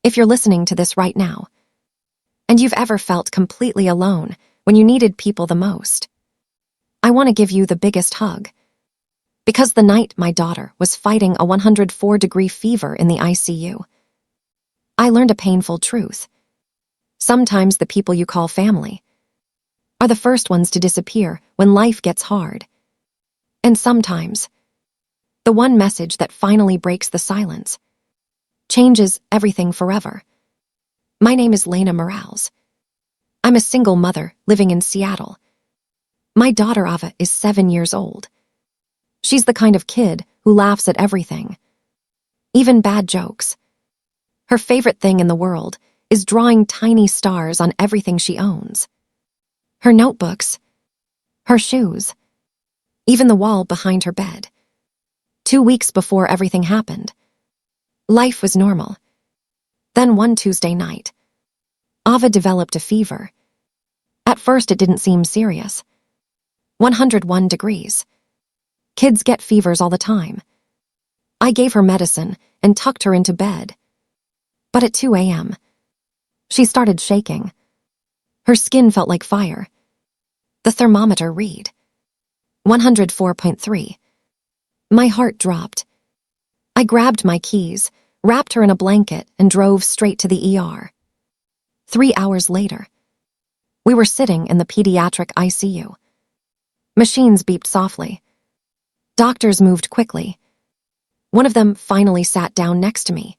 If you're listening to this right now, and you've ever felt completely alone when you needed people the most, I want to give you the biggest hug. Because the night my daughter was fighting a 104-degree fever in the ICU, I learned a painful truth. Sometimes the people you call family are the first ones to disappear when life gets hard. And sometimes, the one message that finally breaks the silence changes everything forever. My name is Lena Morales. I'm a single mother living in Seattle. My daughter Ava is 7 years old. She's the kind of kid who laughs at everything, even bad jokes. Her favorite thing in the world is drawing tiny stars on everything she owns. Her notebooks, her shoes, even the wall behind her bed. 2 weeks before everything happened, life was normal. Then one Tuesday night, Ava developed a fever. At first it didn't seem serious. 101 degrees. Kids get fevers all the time. I gave her medicine and tucked her into bed. But at 2 a.m., she started shaking. Her skin felt like fire. The thermometer read 104.3. My heart dropped. I grabbed my keys, wrapped her in a blanket, and drove straight to the ER. 3 hours later, we were sitting in the pediatric ICU. Machines beeped softly. Doctors moved quickly. One of them finally sat down next to me.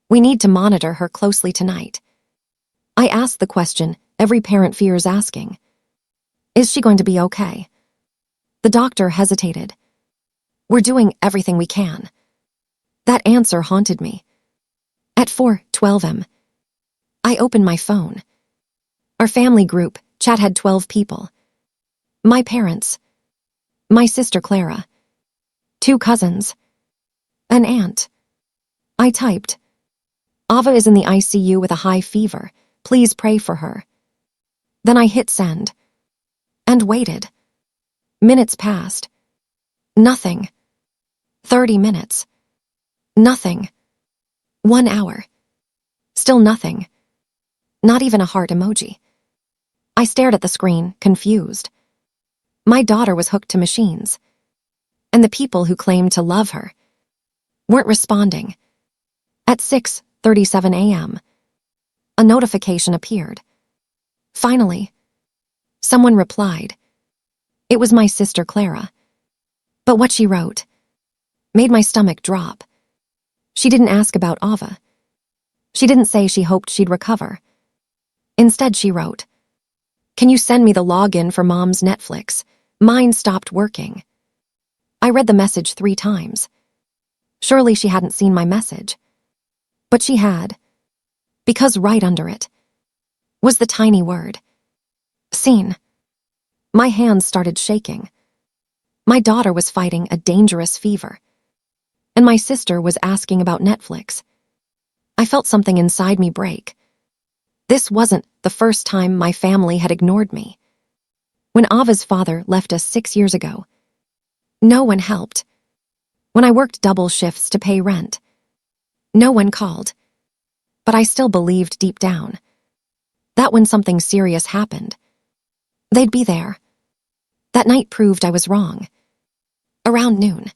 We need to monitor her closely tonight. I asked the question every parent fears asking. Is she going to be okay? The doctor hesitated. We're doing everything we can. That answer haunted me. At 4:12 a.m., I opened my phone. Our family group chat had 12 people. My parents, my sister Clara, 2 cousins, an aunt. I typed, Ava is in the ICU with a high fever. Please pray for her. Then I hit send and waited. Minutes passed. Nothing. 30 minutes. Nothing. 1 hour. Still nothing. Not even a heart emoji. I stared at the screen, confused. My daughter was hooked to machines, and the people who claimed to love her weren't responding. At 6:37 a.m., a notification appeared. Finally, someone replied. It was my sister Clara. But what she wrote made my stomach drop. She didn't ask about Ava. She didn't say she hoped she'd recover. Instead, she wrote, Can you send me the login for Mom's Netflix? Mine stopped working. I read the message 3 times. Surely she hadn't seen my message. But she had, because right under it was the tiny word, seen. My hands started shaking. My daughter was fighting a dangerous fever, and my sister was asking about Netflix. I felt something inside me break. This wasn't the first time my family had ignored me. When Ava's father left us 6 years ago, no one helped. When I worked double shifts to pay rent, no one called. But I still believed deep down that when something serious happened, they'd be there. That night proved I was wrong. Around noon,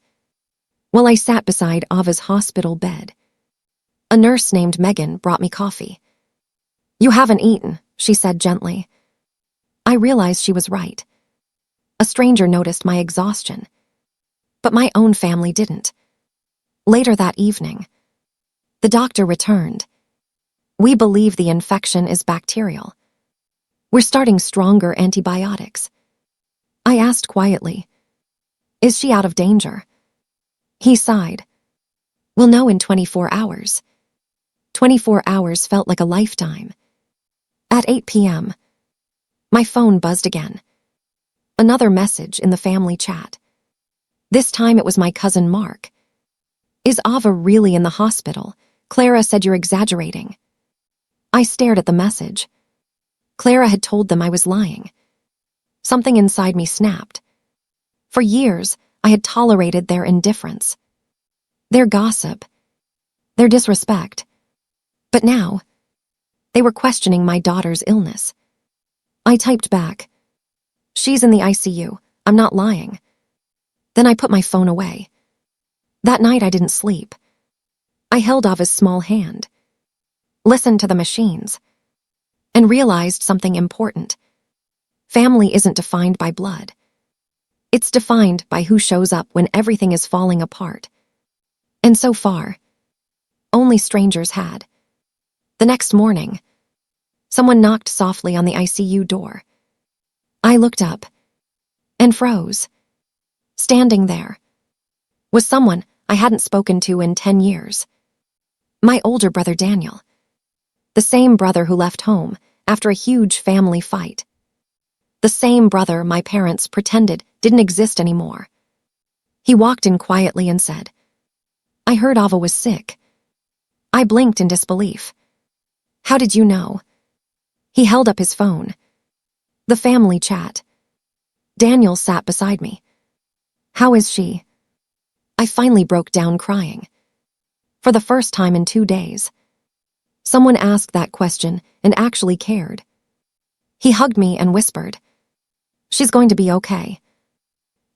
while I sat beside Ava's hospital bed, a nurse named Megan brought me coffee. You haven't eaten, she said gently. I realized she was right. A stranger noticed my exhaustion, but my own family didn't. Later that evening, the doctor returned. We believe the infection is bacterial. We're starting stronger antibiotics. I asked quietly, Is she out of danger? He sighed. We'll know in 24 hours. 24 hours felt like a lifetime. At 8 p.m., my phone buzzed again. Another message in the family chat. This time it was my cousin Mark. Is Ava really in the hospital? Clara said you're exaggerating. I stared at the message. Clara had told them I was lying. Something inside me snapped. For years, I had tolerated their indifference, their gossip, their disrespect. But now, they were questioning my daughter's illness. I typed back, "She's in the ICU. I'm not lying." Then I put my phone away. That night I didn't sleep. I held Ava's small hand, listened to the machines, and realized something important. Family isn't defined by blood. It's defined by who shows up when everything is falling apart. And so far, only strangers had. The next morning, someone knocked softly on the ICU door. I looked up and froze. Standing there was someone I hadn't spoken to in 10 years. My older brother Daniel. The same brother who left home after a huge family fight. The same brother my parents pretended didn't exist anymore. He walked in quietly and said, "I heard Ava was sick." I blinked in disbelief. "How did you know?" He held up his phone. The family chat. Daniel sat beside me. "How is she?" I finally broke down crying. For the first time in 2 days, someone asked that question and actually cared. He hugged me and whispered, "She's going to be okay."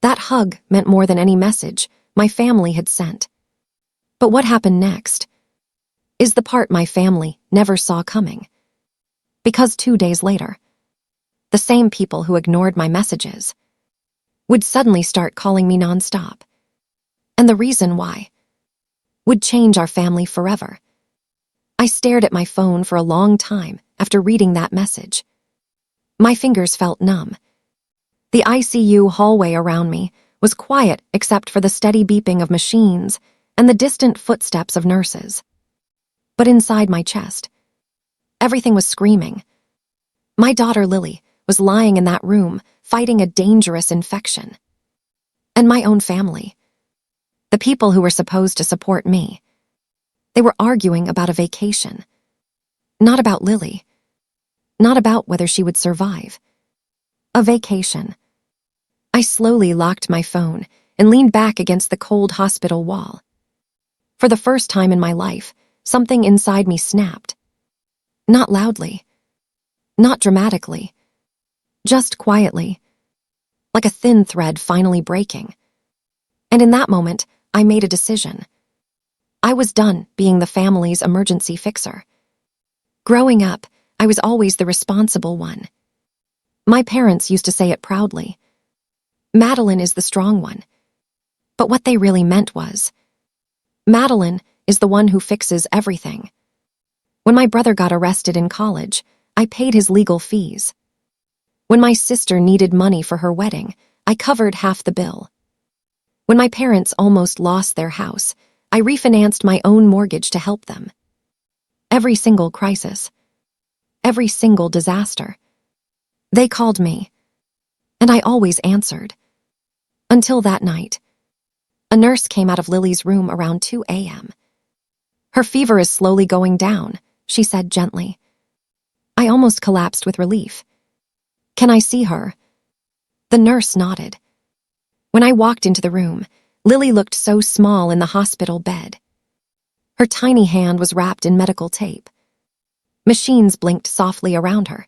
That hug meant more than any message my family had sent. But what happened next is the part my family never saw coming. Because 2 days later, the same people who ignored my messages would suddenly start calling me nonstop. And the reason why would change our family forever. I stared at my phone for a long time after reading that message. My fingers felt numb. The ICU hallway around me was quiet except for the steady beeping of machines and the distant footsteps of nurses. But inside my chest, everything was screaming. My daughter Lily was lying in that room, fighting a dangerous infection. And my own family, the people who were supposed to support me, they were arguing about a vacation. Not about Lily. Not about whether she would survive. A vacation. I slowly locked my phone and leaned back against the cold hospital wall. For the first time in my life, something inside me snapped. Not loudly. Not dramatically. Just quietly. Like a thin thread finally breaking. And in that moment, I made a decision. I was done being the family's emergency fixer. Growing up, I was always the responsible one. My parents used to say it proudly. Madeline is the strong one. But what they really meant was, Madeline is the one who fixes everything. When my brother got arrested in college, I paid his legal fees. When my sister needed money for her wedding, I covered half the bill. When my parents almost lost their house, I refinanced my own mortgage to help them. Every single crisis, every single disaster, they called me, and I always answered. Until that night, a nurse came out of Lily's room around 2 a.m. "Her fever is slowly going down," she said gently. I almost collapsed with relief. "Can I see her?" The nurse nodded. When I walked into the room, Lily looked so small in the hospital bed. Her tiny hand was wrapped in medical tape. Machines blinked softly around her.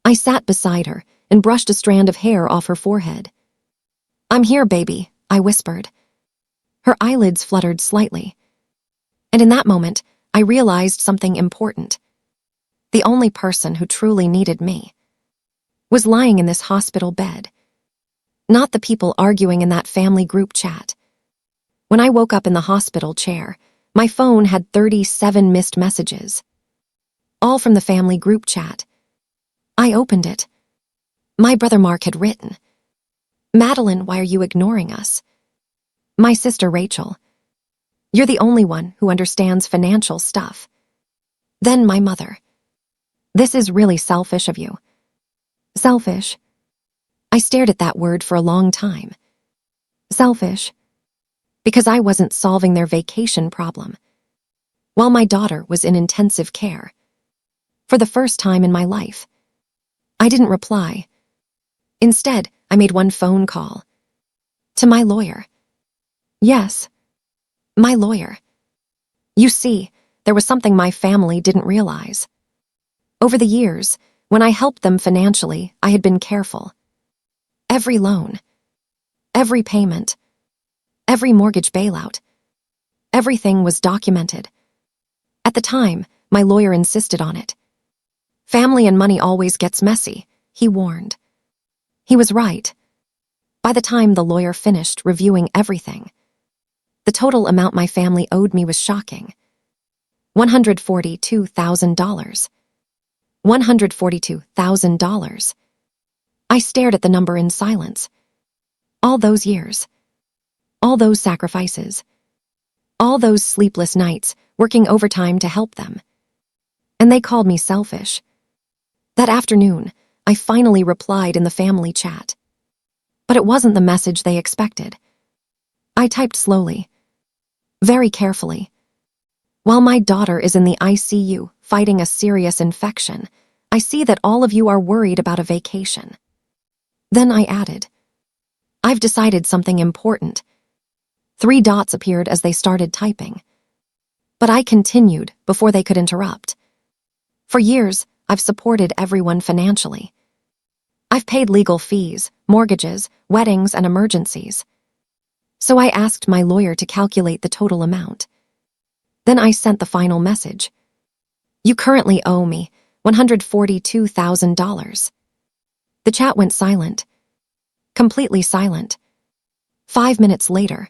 I sat beside her and brushed a strand of hair off her forehead. "I'm here, baby," I whispered. Her eyelids fluttered slightly. And in that moment, I realized something important. The only person who truly needed me was lying in this hospital bed. Not the people arguing in that family group chat. When I woke up in the hospital chair, my phone had 37 missed messages. All from the family group chat. I opened it. My brother Mark had written, "Madeline, why are you ignoring us?" My sister Rachel, "You're the only one who understands financial stuff." Then my mother, "This is really selfish of you." Selfish. I stared at that word for a long time. Selfish. Because I wasn't solving their vacation problem, while my daughter was in intensive care. For the first time in my life, I didn't reply. Instead, I made one phone call. To my lawyer. Yes, my lawyer. You see, there was something my family didn't realize. Over the years, when I helped them financially, I had been careful. Every loan, every payment, every mortgage bailout, everything was documented. At the time, my lawyer insisted on it. Family and money always gets messy, he warned. He was right. By the time the lawyer finished reviewing everything, the total amount my family owed me was shocking. $142,000. $142,000. I stared at the number in silence. All those years. All those sacrifices. All those sleepless nights working overtime to help them. And they called me selfish. That afternoon, I finally replied in the family chat. But it wasn't the message they expected. I typed slowly, very carefully. While my daughter is in the ICU fighting a serious infection, I see that all of you are worried about a vacation. Then I added, I've decided something important. 3 dots appeared as they started typing. But I continued before they could interrupt. For years, I've supported everyone financially. I've paid legal fees, mortgages, weddings, and emergencies. So I asked my lawyer to calculate the total amount. Then I sent the final message. You currently owe me $142,000. The chat went silent. Completely silent. 5 minutes later,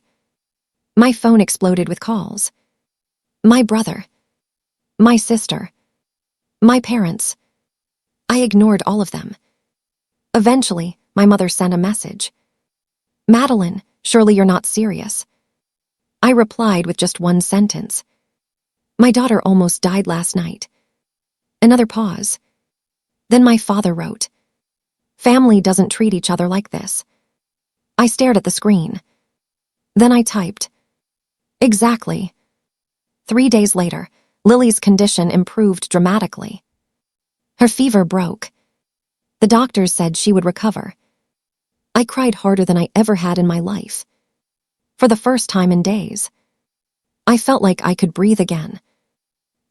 my phone exploded with calls. My brother. My sister. My parents. I ignored all of them. Eventually, my mother sent a message. Madeline, surely you're not serious. I replied with just one sentence. My daughter almost died last night. Another pause. Then my father wrote, Family doesn't treat each other like this. I stared at the screen. Then I typed, Exactly. 3 days later, Lily's condition improved dramatically. Her fever broke. The doctors said she would recover. I cried harder than I ever had in my life. For the first time in days, I felt like I could breathe again.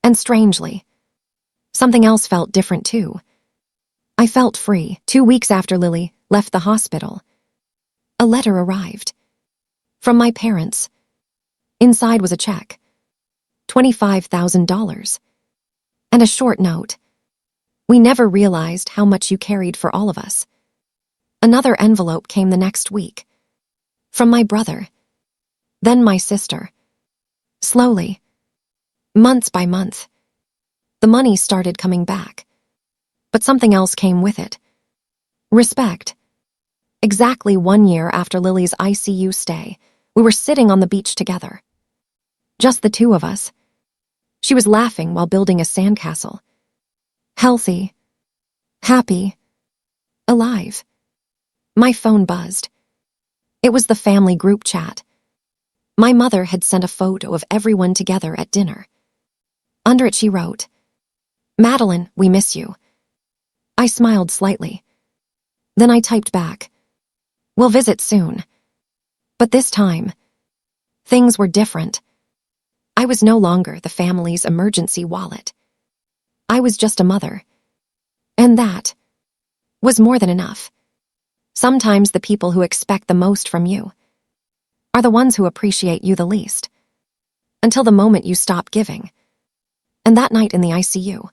And strangely, something else felt different too. I felt free. 2 weeks after Lily left the hospital, a letter arrived. From my parents. Inside was a check. $25,000. And a short note. We never realized how much you carried for all of us. Another envelope came the next week. From my brother. Then my sister. Slowly. Months by month. The money started coming back. But something else came with it. Respect. Exactly 1 year after Lily's ICU stay, we were sitting on the beach together. Just the 2 of us. She was laughing while building a sandcastle. Healthy. Happy. Alive. My phone buzzed. It was the family group chat. My mother had sent a photo of everyone together at dinner. Under it she wrote, Madeline, we miss you. I smiled slightly. Then I typed back, We'll visit soon. But this time, things were different. I was no longer the family's emergency wallet. I was just a mother. And that was more than enough. Sometimes the people who expect the most from you are the ones who appreciate you the least. Until the moment you stop giving. And that night in the ICU,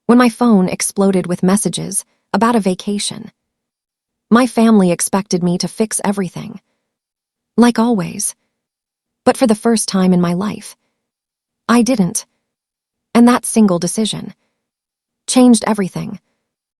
when my phone exploded with messages about a vacation, my family expected me to fix everything. Like always. But for the first time in my life, I didn't. And that single decision changed everything.